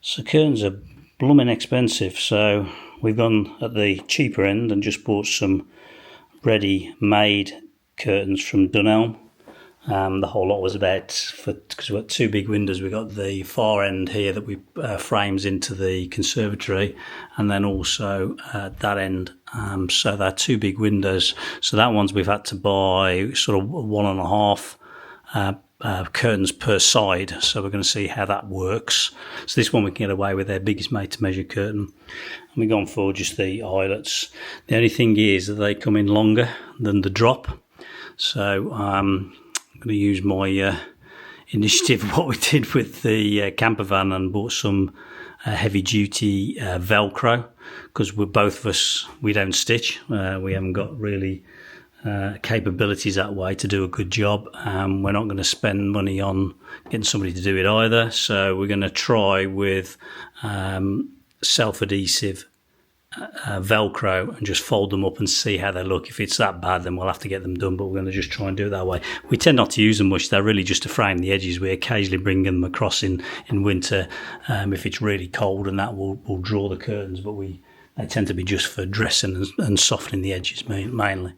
So curtains are blooming expensive, so we've gone at the cheaper end and just bought some ready-made curtains from Dunelm. The whole lot was because we've got two big windows. We've got the far end here that we frames into the conservatory, and then also that end. So they're two big windows. So that one's we've had to buy sort of 1.5 curtains per side. So we're going to see how that works. So this one we can get away with their biggest made-to-measure curtain. And we've gone for just the eyelets. The only thing is that they come in longer than the drop. So I'm going to use my initiative of what we did with the camper van and bought some heavy-duty Velcro, because we're both of us, we don't stitch. We haven't got really capabilities that way to do a good job. We're not going to spend money on getting somebody to do it either, so we're going to try with self-adhesive Velcro and just fold them up and see how they look. If it's that bad, then we'll have to get them done, but we're going to just try and do it that way. We tend not to use them much. They're really just to frame the edges. We occasionally bring them across in winter if it's really cold, and that will draw the curtains, but they tend to be just for dressing and softening the edges mainly.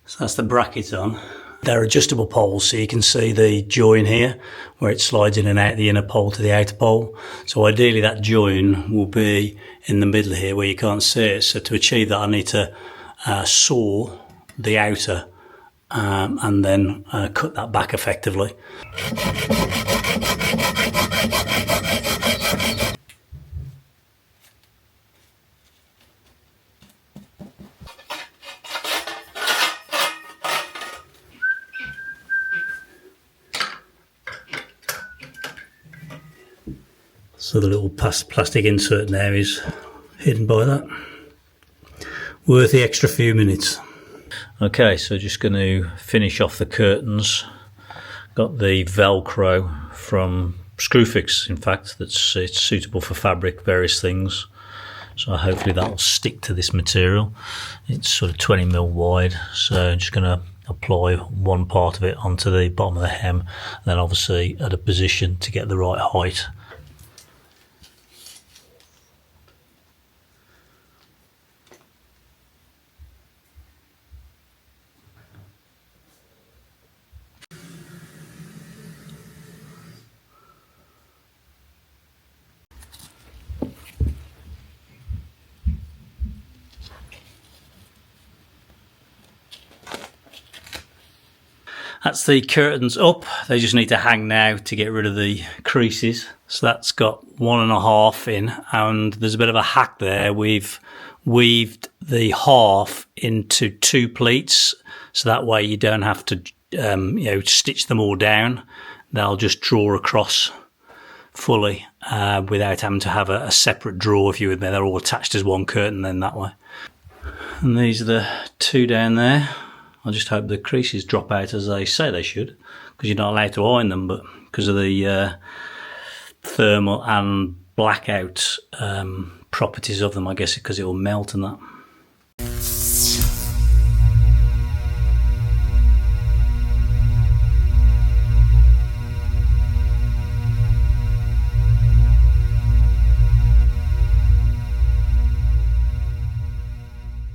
So that's the bracket on. They're adjustable poles, so you can see the join here where it slides in and out the inner pole to the outer pole. So ideally that join will be in the middle here where you can't see it. So to achieve that I need to saw the outer and then cut that back effectively. So the little plastic insert now is hidden by that. Worth the extra few minutes. Okay, so just going to finish off the curtains. Got the Velcro from Screwfix, in fact, it's suitable for fabric, various things. So hopefully that will stick to this material. It's sort of 20mm wide, so I'm just going to apply one part of it onto the bottom of the hem, and then obviously at a position to get the right height. That's the curtains up. They just need to hang now to get rid of the creases. So that's got 1.5 in, and there's a bit of a hack there. We've weaved the half into 2 pleats, so that way you don't have to stitch them all down. They'll just draw across fully without having to have a separate draw. If you were there, they're all attached as one curtain then that way. And these are the 2 down there. I just hope the creases drop out as they say they should, because you're not allowed to iron them, but because of the thermal and blackout properties of them, I guess, because it will melt and that.